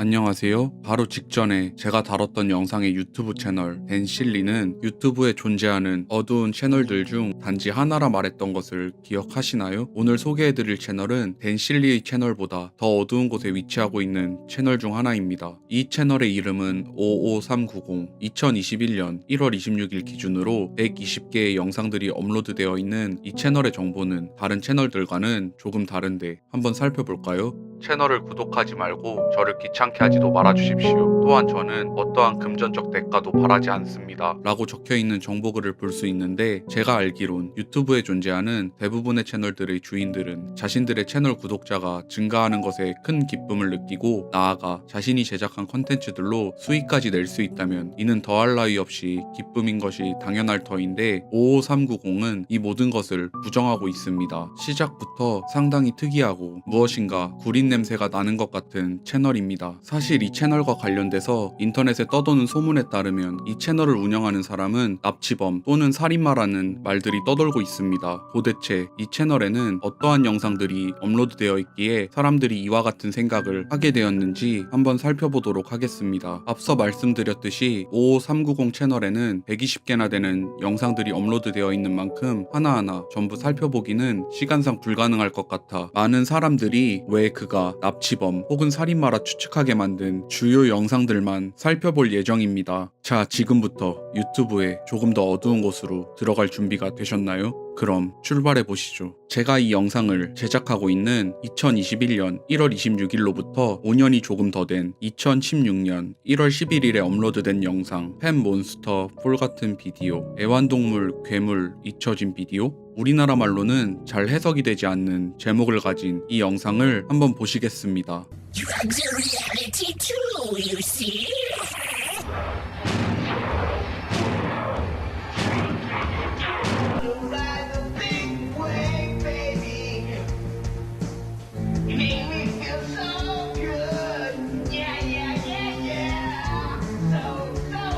안녕하세요. 바로 직전에 제가 다뤘던 영상의 유튜브 채널 댄실리는 유튜브에 존재하는 어두운 채널들 중 단지 하나라 말했던 것을 기억하시나요? 오늘 소개해드릴 채널은 댄실리의 채널보다 더 어두운 곳에 위치하고 있는 채널 중 하나입니다. 이 채널의 이름은 55390, 2021년 1월 26일 기준으로 120개의 영상들이 업로드되어 있는 이 채널의 정보는 다른 채널들과는 조금 다른데 한번 살펴볼까요? 채널을 구독하지 말고 저를 귀찮게 하지도 말아주십시오. 또한 저는 어떠한 금전적 대가도 바라지 않습니다. 라고 적혀있는 정보글을 볼 수 있는데, 제가 알기론 유튜브에 존재하는 대부분의 채널들의 주인들은 자신들의 채널 구독자가 증가하는 것에 큰 기쁨을 느끼고, 나아가 자신이 제작한 컨텐츠들로 수익까지 낼 수 있다면 이는 더할 나위 없이 기쁨인 것이 당연할 터인데, 55390은 이 모든 것을 부정하고 있습니다. 시작부터 상당히 특이하고 무엇인가 구린 냄새가 나는 것 같은 채널입니다. 사실 이 채널과 관련돼서 인터넷에 떠도는 소문에 따르면 이 채널을 운영하는 사람은 납치범 또는 살인마라는 말들이 떠돌고 있습니다. 도대체 이 채널에는 어떠한 영상들이 업로드되어 있기에 사람들이 이와 같은 생각을 하게 되었는지 한번 살펴보도록 하겠습니다. 앞서 말씀드렸듯이 55390 채널에는 120개나 되는 영상들이 업로드되어 있는 만큼 하나하나 전부 살펴보기는 시간상 불가능할 것 같아 많은 사람들이 왜 그가 납치범 혹은 살인마라 추측하게 만든 주요 영상들만 살펴볼 예정입니다. 자, 지금부터 유튜브에 조금 더 어두운 곳으로 들어갈 준비가 되셨나요? 그럼 출발해 보시죠. 제가 이 영상을 제작하고 있는 2021년 1월 26일로부터 5년이 조금 더 된 2016년 1월 11일에 업로드된 영상 펫몬스터 폴 같은 비디오, 애완동물 괴물 잊혀진 비디오, 우리나라 말로는 잘 해석이 되지 않는 제목을 가진 이 영상을 한번 보시겠습니다. You have the reality too, you see? Ride the big wave, baby. Make me feel so good. Yeah, yeah, yeah, yeah. So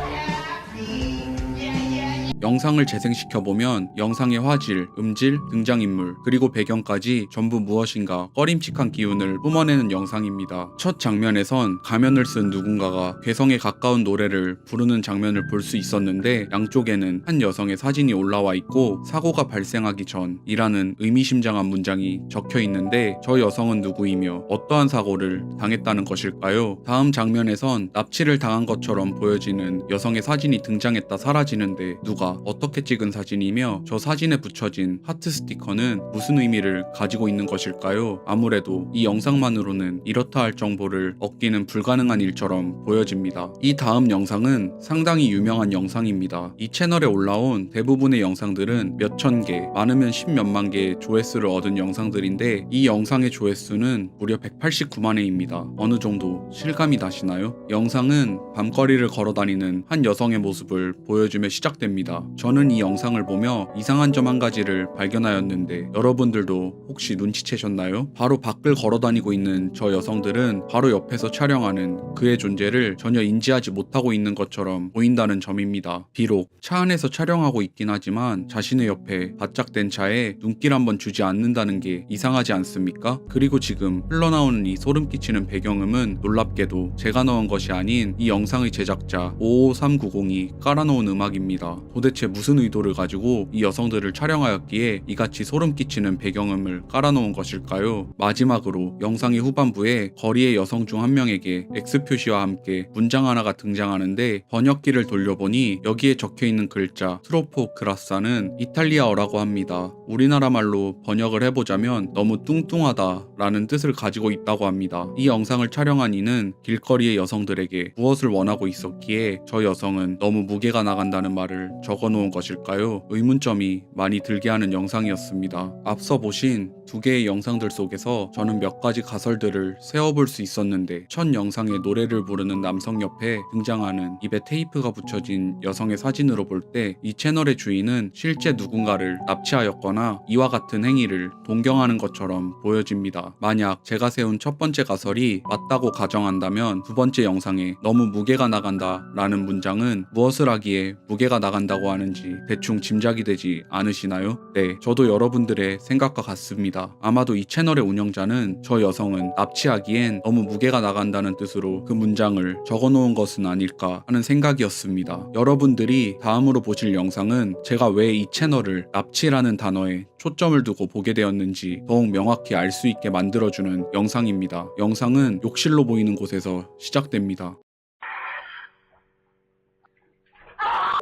happy. Yeah, yeah. 영상을 재생시켜보면 영상의 화질, 음질, 등장인물, 그리고 배경까지 전부 무엇인가 꺼림칙한 기운을 뿜어내는 영상입니다. 첫 장면에선 가면을 쓴 누군가가 괴성에 가까운 노래를 부르는 장면을 볼 수 있었는데, 양쪽에는 한 여성의 사진이 올라와 있고 사고가 발생하기 전이라는 의미심장한 문장이 적혀 있는데, 저 여성은 누구이며 어떠한 사고를 당했다는 것일까요? 다음 장면에선 납치를 당한 것처럼 보여지는 여성의 사진이 등장했다 사라지는데, 누가 어떻게 찍은 사진이며 저 사진에 붙여진 하트 스티커는 무슨 의미를 가지고 있는 것일까요? 아무래도 이 영상만으로는 이렇다 할 정보를 얻기는 불가능한 일처럼 보여집니다. 이 다음 영상은 상당히 유명한 영상입니다. 이 채널에 올라온 대부분의 영상들은 몇천 개, 많으면 10몇만 개의 조회수를 얻은 영상들인데, 이 영상의 조회수는 무려 189만 회입니다. 어느 정도 실감이 나시나요? 영상은 밤거리를 걸어다니는 한 여성의 모습을 보여주며 시작됩니다. 저는 이 영상을 보며 이상한 점 한 가지를 발견하였는데, 여러분들도 혹시 눈치채셨나요? 바로 밖을 걸어다니고 있는 저 여성들은 바로 옆에서 촬영하는 그의 존재를 전혀 인지하지 못하고 있는 것처럼 보인다는 점입니다. 비록 차 안에서 촬영하고 있긴 하지만 자신의 옆에 바짝 된 차에 눈길 한번 주지 않는다는 게 이상하지 않습니까? 그리고 지금 흘러나오는 이 소름 끼치는 배경음은 놀랍게도 제가 넣은 것이 아닌 이 영상의 제작자 55390이 깔아놓은 음악입니다. 도대체 무슨 의도를 가지고 이 여성들을 촬영하였기에 이같이 소름 끼치는 배경음을 깔아놓은 것일까요? 마지막으로 영상의 후반부에 거리의 여성 중 한 명에게 X 표시와 함께 문장 하나가 등장하는데, 번역기를 돌려보니 여기에 적혀있는 글자 트로포크라사는 이탈리아어라고 합니다. 우리나라 말로 번역을 해보자면 너무 뚱뚱하다 라는 뜻을 가지고 있다고 합니다. 이 영상을 촬영한 이는 길거리의 여성들에게 무엇을 원하고 있었기에 저 여성은 너무 무게가 나간다는 말을 적어놓은 것일까요? 의문점이 많이 들게 하는 영상이었습니다. 앞서 보신 두 개의 영상들 속에서 저는 몇 가지 가설들을 세어볼 수 있었는데, 첫 영상의 노래를 부르는 남성 옆에 등장하는 입에 테이프가 붙여진 여성의 사진으로 볼 때 이 채널의 주인은 실제 누군가를 납치하였거나 이와 같은 행위를 동경하는 것처럼 보여집니다. 만약 제가 세운 첫 번째 가설이 맞다고 가정한다면, 두 번째 영상에 너무 무게가 나간다 라는 문장은 무엇을 하기에 무게가 나간다고 하는 하는지 대충 짐작이 되지 않으시나요? 네, 저도 여러분들의 생각과 같습니다. 아마도 이 채널의 운영자는 저 여성은 납치하기엔 너무 무게가 나간다는 뜻으로 그 문장을 적어놓은 것은 아닐까 하는 생각이었습니다. 여러분들이 다음으로 보실 영상은 제가 왜 이 채널을 납치라는 단어에 초점을 두고 보게 되었는지 더욱 명확히 알 수 있게 만들어주는 영상입니다. 영상은 욕실로 보이는 곳에서 시작됩니다.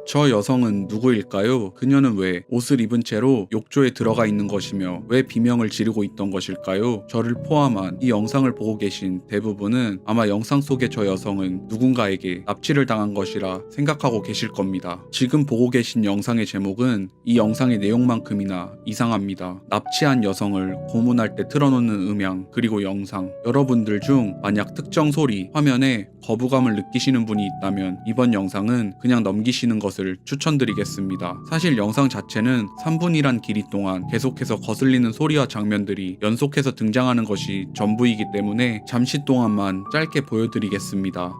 저 여성은 누구일까요? 그녀는 왜 옷을 입은 채로 욕조에 들어가 있는 것이며 왜 비명을 지르고 있던 것일까요? 저를 포함한 이 영상을 보고 계신 대부분은 아마 영상 속의 저 여성은 누군가에게 납치를 당한 것이라 생각하고 계실 겁니다. 지금 보고 계신 영상의 제목은 이 영상의 내용만큼이나 이상합니다. 납치한 여성을 고문할 때 틀어놓는 음향 그리고 영상. 여러분들 중 만약 특정 소리, 화면에 거부감을 느끼시는 분이 있다면 이번 영상은 그냥 넘기시는 것을 추천드리겠습니다. 사실 영상 자체는 3분이란 길이 동안 계속해서 거슬리는 소리와 장면들이 연속해서 등장하는 것이 전부이기 때문에 잠시 동안만 짧게 보여드리겠습니다.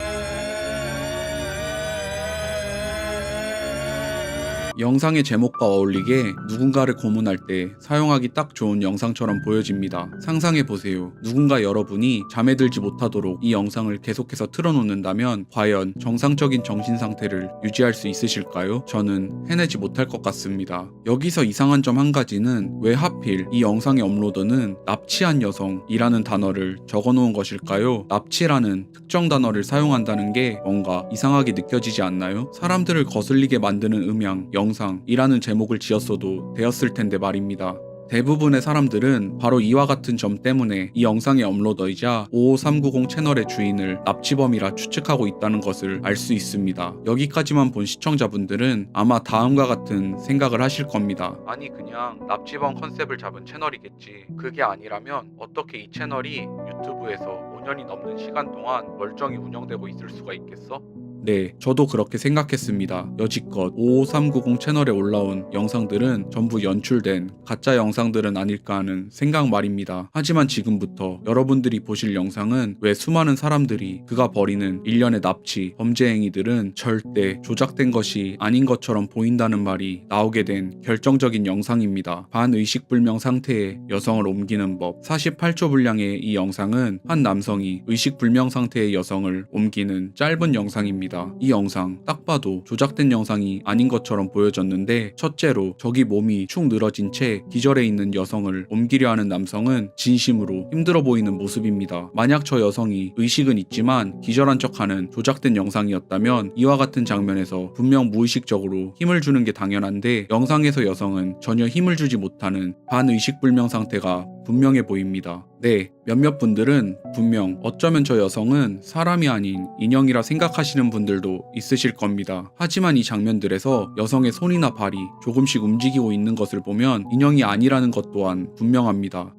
영상의 제목과 어울리게 누군가를 고문할 때 사용하기 딱 좋은 영상처럼 보여집니다. 상상해보세요. 누군가 여러분이 잠에 들지 못하도록 이 영상을 계속해서 틀어놓는다면 과연 정상적인 정신 상태를 유지할 수 있으실까요? 저는 해내지 못할 것 같습니다. 여기서 이상한 점 한 가지는 왜 하필 이 영상의 업로더는 납치한 여성이라는 단어를 적어놓은 것일까요? 납치라는 특정 단어를 사용한다는 게 뭔가 이상하게 느껴지지 않나요? 사람들을 거슬리게 만드는 음향, 영상이라는 제목을 지었어도 되었을 텐데 말입니다. 대부분의 사람들은 바로 이와 같은 점 때문에 이 영상의 업로더이자 55390 채널의 주인을 납치범이라 추측하고 있다는 것을 알 수 있습니다. 여기까지만 본 시청자분들은 아마 다음과 같은 생각을 하실 겁니다. 아니 그냥 납치범 컨셉을 잡은 채널이겠지. 그게 아니라면 어떻게 이 채널이 유튜브에서 5년이 넘는 시간 동안 멀쩡히 운영되고 있을 수가 있겠어? 네, 저도 그렇게 생각했습니다. 여지껏 55390 채널에 올라온 영상들은 전부 연출된 가짜 영상들은 아닐까 하는 생각 말입니다. 하지만 지금부터 여러분들이 보실 영상은 왜 수많은 사람들이 그가 벌이는 일련의 납치, 범죄 행위들은 절대 조작된 것이 아닌 것처럼 보인다는 말이 나오게 된 결정적인 영상입니다. 반의식불명 상태의 여성을 옮기는 법. 48초 분량의 이 영상은 한 남성이 의식불명 상태의 여성을 옮기는 짧은 영상입니다. 이 영상 딱 봐도 조작된 영상이 아닌 것처럼 보여졌는데 첫째로 저기 몸이 축 늘어진 채 기절해 있는 여성을 옮기려 하는 남성은 진심으로 힘들어 보이는 모습입니다. 만약 저 여성이 의식은 있지만 기절한 척하는 조작된 영상이었다면 이와 같은 장면에서 분명 무의식적으로 힘을 주는 게 당연한데 영상에서 여성은 전혀 힘을 주지 못하는 반의식불명 상태가 분명해 보입니다. 네, 몇몇 분들은 분명 어쩌면 저 여성은 사람이 아닌 인형이라 생각하시는 분들도 있으실 겁니다. 하지만 이 장면들에서 여성의 손이나 발이 조금씩 움직이고 있는 것을 보면 인형이 아니라는 것 또한 분명합니다.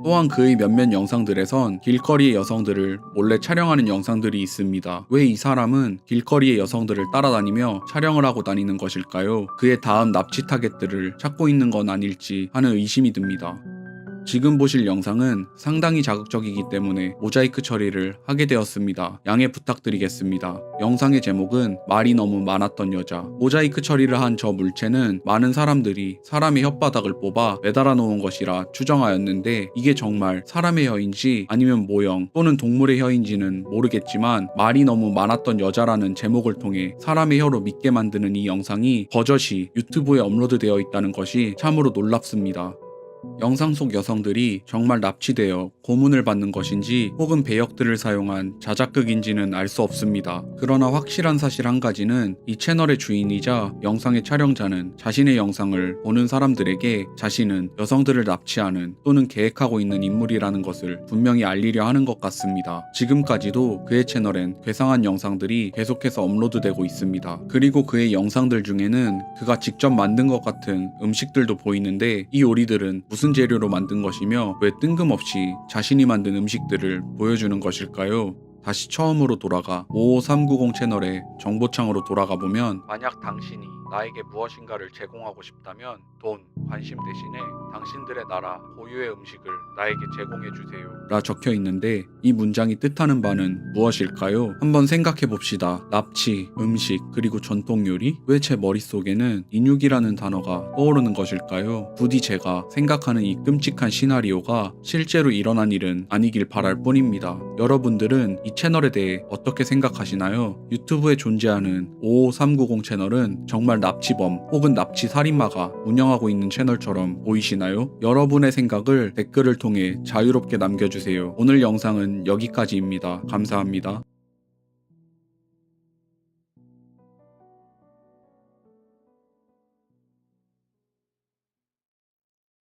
또한 그의 몇몇 영상들에선 길거리의 여성들을 몰래 촬영하는 영상들이 있습니다. 왜 이 사람은 길거리의 여성들을 따라다니며 촬영을 하고 다니는 것일까요? 그의 다음 납치 타겟들을 찾고 있는 건 아닐지 하는 의심이 듭니다. 지금 보실 영상은 상당히 자극적이기 때문에 모자이크 처리를 하게 되었습니다. 양해 부탁드리겠습니다. 영상의 제목은 말이 너무 많았던 여자. 모자이크 처리를 한 저 물체는 많은 사람들이 사람의 혓바닥을 뽑아 매달아 놓은 것이라 추정하였는데 이게 정말 사람의 혀인지 아니면 모형 또는 동물의 혀인지는 모르겠지만 말이 너무 많았던 여자라는 제목을 통해 사람의 혀로 믿게 만드는 이 영상이 버젓이 유튜브에 업로드되어 있다는 것이 참으로 놀랍습니다. 영상 속 여성들이 정말 납치되어 고문을 받는 것인지 혹은 배역들을 사용한 자작극인지는 알 수 없습니다. 그러나 확실한 사실 한 가지는 이 채널의 주인이자 영상의 촬영자는 자신의 영상을 보는 사람들에게 자신은 여성들을 납치하는 또는 계획하고 있는 인물이라는 것을 분명히 알리려 하는 것 같습니다. 지금까지도 그의 채널엔 괴상한 영상들이 계속해서 업로드되고 있습니다. 그리고 그의 영상들 중에는 그가 직접 만든 것 같은 음식들도 보이는데 이 요리들은 무슨 재료로 만든 것이며 왜 뜬금없이 자신이 만든 음식들을 보여주는 것일까요? 다시 처음으로 돌아가 55390 채널의 정보창으로 돌아가 보면 만약 당신이 나에게 무엇인가를 제공하고 싶다면 돈, 관심 대신에 당신들의 나라 고유의 음식을 나에게 제공해주세요 라 적혀 있는데 이 문장이 뜻하는 바는 무엇일까요? 한번 생각해 봅시다. 납치, 음식, 그리고 전통 요리? 왜 제 머릿속에는 인육이라는 단어가 떠오르는 것일까요? 부디 제가 생각하는 이 끔찍한 시나리오가 실제로 일어난 일은 아니길 바랄 뿐입니다. 여러분들은 이 채널에 대해 어떻게 생각하시나요? 유튜브에 존재하는 55390 채널은 정말 납치범 혹은 납치 살인마가 운영하고 있는 채널처럼 보이시나요? 여러분의 생각을 댓글을 통해 자유롭게 남겨주세요. 오늘 영상은 여기까지입니다. 감사합니다.